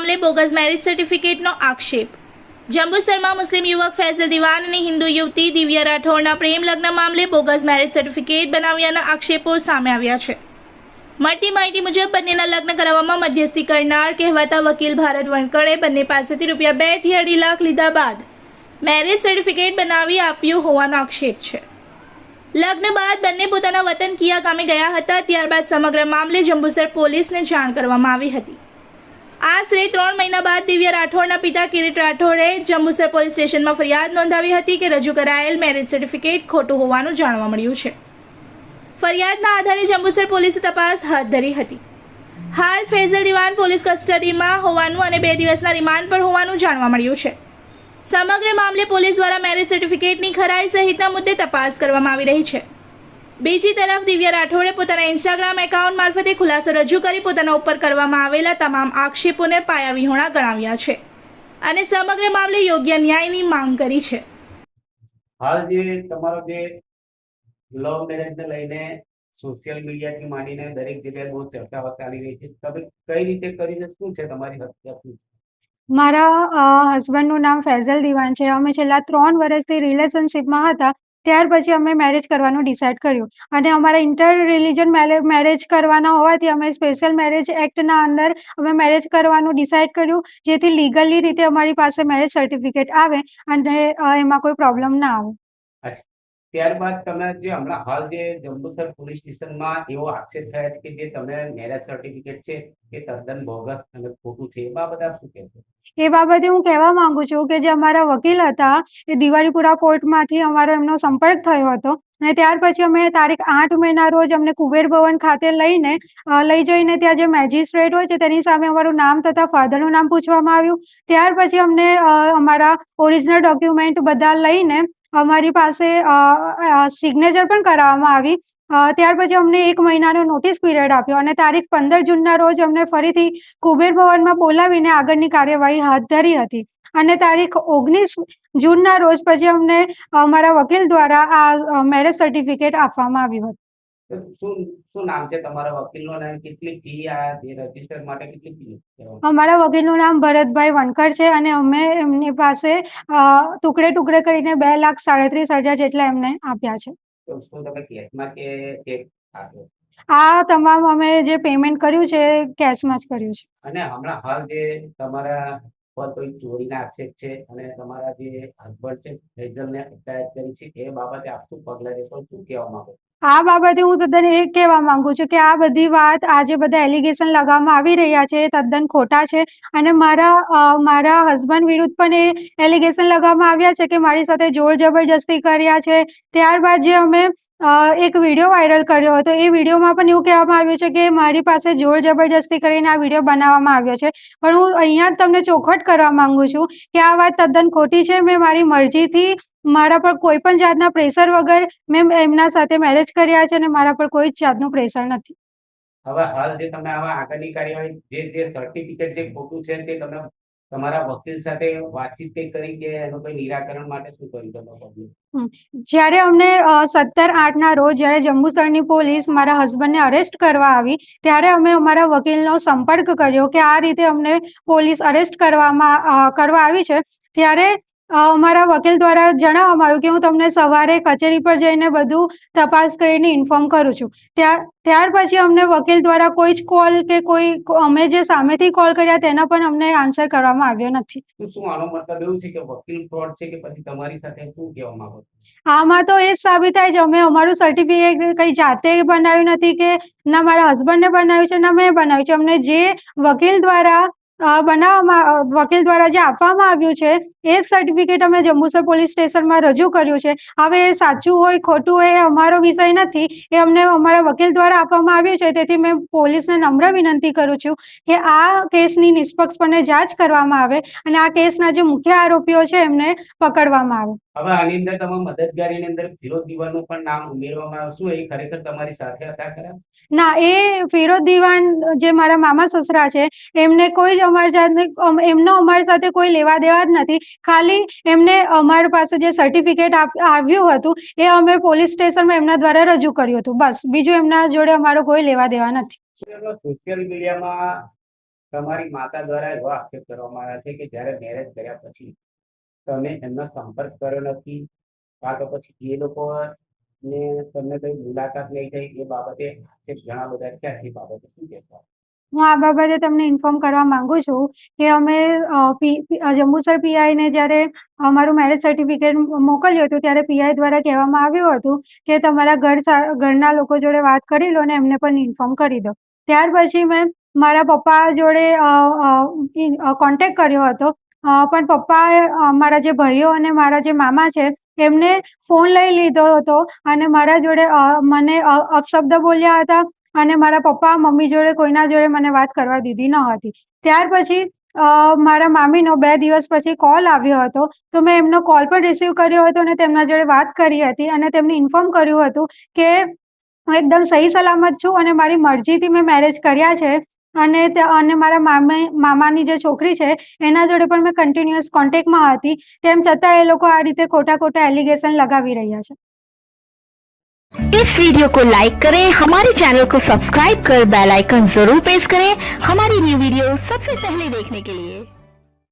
મામલે bogus marriage સર્ટિફિકેટનો આક્ષેપ। જંબુસરમાં મુસ્લિમ યુવક ફૈઝલ દીવાન અને હિન્દુ યુવતી દિવ્યા રાઠોડના પ્રેમ લગ્ન મામલે બોગસ મેરેજ સર્ટિફિકેટ બનાવ્યાના આક્ષેપો સામે આવ્યા છે। મળતી માહિતી મુજબ બંનેના લગ્ન કરાવવામાં મધ્યસ્થી કરનાર કહેવાતા વકીલ ભારત વણકરે બંને પાસેથી રૂપિયા 2 થી 2.5 લાખ લીધા બાદ મેરેજ સર્ટિફિકેટ બનાવી આપ્યું હોવાનો આક્ષેપ છે। લગ્ન બાદ બંને પોતાના વતન કિયા ગામે ગયા હતા। ત્યારબાદ સમગ્ર મામલે જંબુસર પોલીસને જાણ કરવામાં આવી હતી। આશરે 3 મહિના બાદ દિવ્યા રાઠોડના પિતા કિરીટ રાઠોડે જંબુસર પોલીસ સ્ટેશનમાં ફરિયાદ નોંધાવી હતી કે રજૂ કરાયેલ મેરેજ સર્ટિફિકેટ ખોટું હોવાનું જાણવા મળ્યું છે। ફરિયાદના આધારે જંબુસર પોલીસે તપાસ હાથ ધરી હતી। હાલ ફૈઝલ દીવાન પોલીસ કસ્ટડીમાં હોવાનું અને 2 દિવસના રિમાન્ડ પર હોવાનું જાણવા મળ્યું છે। સમગ્ર મામલે પોલીસ દ્વારા મેરેજ સર્ટિફિકેટની ખરાઈ સહિતના મુદ્દે તપાસ કરવામાં આવી રહી છે। બીજી તરફ દિવ્યા રાઠોડે પોતાના ઇન્સ્ટાગ્રામ એકાઉન્ટ મારફતે ખુલાસો રજૂ કરી પોતાના ઉપર કરવામાં આવેલા તમામ આક્ષેપોને પાયાવિહોણા ગણાવ્યા છે અને સમગ્ર મામલે યોગ્ય ન્યાયની માંગ કરી છે। હાલ જે તમારો જે લવ મેરેજ ને લઈને સોશિયલ મીડિયાથી માંડીને દરેક જગ્યાએ બહુ ચર્ચા ચાલી રહી છે, તમે કઈ રીતે કરીને શું છે તમારી હત્યા? મારા હસબન્ડનું નામ ફૈઝલ દીવાન છે। અમે છેલ્લા 3 વર્ષથી રિલેશનશિપમાં હતા। ત્યાર પછી અમે મેરેજ કરવાનું ડિસાઇડ કર્યું અને અમારા ઇન્ટર રિલિજન મેરેજ કરવાના હોવાથી અમે સ્પેશિયલ મેરેજ એક્ટના અંદર અમે મેરેજ કરવાનું ડિસાઇડ કર્યું, જેથી લીગલી રીતે અમારી પાસે મેરેજ સર્ટિફિકેટ આવે અને એમાં કોઈ પ્રોબ્લેમ ના આવે। અચ્છા, ત્યારબાદ તમે જે હમણાં હાલ જે જંબુસર પોલીસ સ્ટેશનમાં એવો આક્ષેપ થયા છે કે જે તમે મેરેજ સર્ટિફિકેટ છે એ તદ્દન બોગસ અને ખોટું છે, એ બાબતે આપ શું કહેશો? એ બાબતે હું કહેવા માંગુ છું કે જે અમારા વકીલ હતા એ દિવાળીપુરા કોર્ટમાંથી અમારો એમનો સંપર્ક થયો હતો અને ત્યાર પછી અમે તારીખ 8 મેના રોજ અમને કુબેર ભવન ખાતે લઈ જઈને ત્યાં જે મેજિસ્ટ્રેટ હોય છે તેની સામે અમારું નામ તથા ફાધરનું નામ પૂછવામાં આવ્યું। ત્યાર પછી અમને અમારા ઓરિજિનલ ડોક્યુમેન્ટ બધા લઈને અમારી પાસે સિગ્નેચર પણ કરાવવામાં આવી। ત્યાર પછી અમને 1 મહિનાનો નોટિસ પીરિયડ આપ્યો અને તારીખ 15 જૂનના રોજ અમને ફરીથી કુબેર ભવનમાં બોલાવીને આગળની કાર્યવાહી હાથ ધરી હતી અને તારીખ 19 જૂનના રોજ પછી અમને અમારા વકીલ દ્વારા આ મેરેજ સર્ટિફિકેટ આપવામાં આવ્યું હતું। શું નામ છે તમારા વકીલનું અને કેટલી ફી આ જે રજીસ્ટર માટે કેટલી ફી? અમારા વકીલનું નામ ભરતભાઈ વણકર છે અને અમે એમની પાસે ટુકડે કરીને 2,37,500 જેટલા એમને આપ્યા છે। તો શું તમે કેશમાં કે ચેક આપ્યો? આ તમામ અમે જે પેમેન્ટ કર્યું છે કેશમાં જ કર્યું છે। અને હમણાં હાલ જે તમારા પર કોઈ ચોરીના આક્ષેપ છે અને તમારા જે હસબન્ડ છે ફૈઝલને અટકાયત કરી છે, એ બાબતે આપ શું પગલાં લેશો, શું કહેવા માંગો? આ બાબતે હું તદ્દન એ કહેવા માંગુ છું કે આ બધી વાત આ જે બધા એલિગેશન લગાવવામાં આવી રહ્યા છે એ તદ્દન ખોટા છે અને મારા હસબન્ડ વિરુદ્ધ પણ એ એલિગેશન લગાવવામાં આવ્યા છે કે મારી સાથે જોર જબરજસ્તી કર્યા છે। ત્યારબાદ જે અમે એક વિડીયો વાયરલ કર્યો હતો એ વિડીયોમાં પણ એવું કહેવામાં આવ્યું છે કે મારી પાસે જોર જબરજસ્તી કરીને આ વિડીયો બનાવવામાં આવ્યો છે, પણ હું અહીંયા તમને ચોખવટ કરવા માંગુ છું કે આ વાત તદ્દન ખોટી છે। મેં મારી મરજીથી મારા પર કોઈ પણ જાતના પ્રેશર વગર મેં એમના સાથે મેરેજ કર્યા છે અને મારા પર કોઈ જ જાતનું પ્રેશર નથી। હવે હાલ જે તમે આવા આગળની કાર્યવાહી જે સર્ટિફિકેટ જે ખોટું છે તે તમે તમારા વકીલ સાથે વાતચીત કરી કે એનું કોઈ નિરાકરણ માટે શું કર્યું તમે? જ્યારે અમને 17/8ના રોજ જ્યારે જંબુસરની પોલીસ મારા હસબન્ડને અરેસ્ટ કરવા આવી ત્યારે અમે અમારા વકીલનો સંપર્ક કર્યો કે આ રીતે અમને પોલીસ અરેસ્ટ કરવા આવી છે। ત્યારે અમારા વકીલ દ્વારા જણાવવામાં આવ્યું કે હું તમને સવારે કચેરી પર જઈને બધું તપાસ કરીને ઇન્ફોર્મ કરું છું। ત્યાર પછી અમને વકીલ દ્વારા કોઈ જ કોલ કે અમે જે સામેથી કોલ કર્યા તેનો પણ અમને આન્સર કરવામાં આવ્યો નથી। શું આનો મતલબ એવું છે કે વકીલ ફ્રોડ છે કે પછી તમારી સાથે શું કહેવા માંગો? આમાં તો એ જ સાબિત થાય છે અમે અમારું સર્ટિફિકેટ કઈ જાતે બનાવ્યું નથી કે ના મારા હસબન્ડને બનાવ્યું છે ના મેં બનાવ્યું છે। અમને જે વકીલ દ્વારા જે આપવામાં આવ્યું છે એ જ સર્ટિફિકેટ અમે જંબુસર પોલીસ સ્ટેશનમાં રજૂ કર્યું છે। હવે એ સાચું હોય ખોટું હોય એ અમારો વિષય નથી, એ અમને અમારા વકીલ દ્વારા આપવામાં આવ્યું છે। તેથી મેં પોલીસને નમ્ર વિનંતી કરું છું કે આ કેસની નિષ્પક્ષપણે જાંચ કરવામાં આવે અને આ કેસના જે મુખ્ય આરોપીઓ છે એમને પકડવામાં આવે। હવે આની અંદર તમે મદદગારીની અંદર ફિરોઝ દીવાનું પણ નામ ઉમેરવામાં આવ્યું, શું એ ખરેખર તમારી સાથે હતા ખરા? ના, એ ફિરોઝ દીવાન જે મારા મામા સસરા છે એમને કોઈ જ એમનો અમારી સાથે કોઈ લેવા દેવા જ નથી। ખાલી એમને અમારી પાસે જે સર્ટિફિકેટ આવ્યું હતું એ અમે પોલીસ સ્ટેશનમાં એમના દ્વારા રજૂ કર્યું હતું, બસ, બીજું એમના જોડે અમારો કોઈ લેવા દેવા નથી। સોશિયલ મીડિયામાં તમારી માતા દ્વારા એવો આક્ષેપ કરવામાં આવ્યા છે કે જ્યારે મેરેજ કર્યા પછી તમે એમનો સંપર્ક કર્યો નથી, કાં તો પછી એ લોકો ને તમને કઈ મુલાકાત નહીં થઈ, એ બાબતે આક્ષેપ ઘણા બધા છે. એ બાબતે શું કહેશો? હું આ બાબતે તમને ઇન્ફોર્મ કરવા માંગુ છું કે અમે જંબુસર પીઆઈ ને જ્યારે અમારું મેરેજ સર્ટિફિકેટ મોકલ્યું હતું ત્યારે પીઆઈ દ્વારા કહેવામાં આવ્યું હતું કે તમારા ઘરના લોકો જોડે વાત કરી લો ને એમને પણ ઇન્ફોર્મ કરી દો. ત્યાર પછી મેં મારા પપ્પા જોડે કોન્ટેક્ટ કર્યો હતો, પણ પપ્પાએ મારા જે ભાઈઓ અને મારા જે મામા છે એમને ફોન લઈ લીધો હતો અને મારા જોડે મને અપશબ્દ બોલ્યા હતા અને મારા પપ્પા મમ્મી જોડે કોઈના જોડે મને વાત કરવા દીધી ન હતી. ત્યાર પછી મારા મામીનો 2 દિવસ પછી કોલ આવ્યો હતો, તો મેં એમનો કોલ પણ રિસીવ કર્યો હતો અને તેમના જોડે વાત કરી હતી અને તેમને ઇન્ફોર્મ કર્યું હતું કે હું એકદમ સહી સલામત છું અને મારી મરજીથી મેં મેરેજ કર્યા છે અને મારા મામાની જે છોકરી છે એના જોડે પણ મેં કન્ટિન્યુઅસ કોન્ટેક્ટમાં હતી. તેમ છતાં એ લોકો આ રીતે ખોટા એલિગેશન लगावी રહ્યા છે. इस वीडियो को लाइक करें, हमारे चैनल को सब्सक्राइब कर बेल आइकन जरूर प्रेस करें हमारी न्यू वीडियो सबसे पहले देखने के लिए।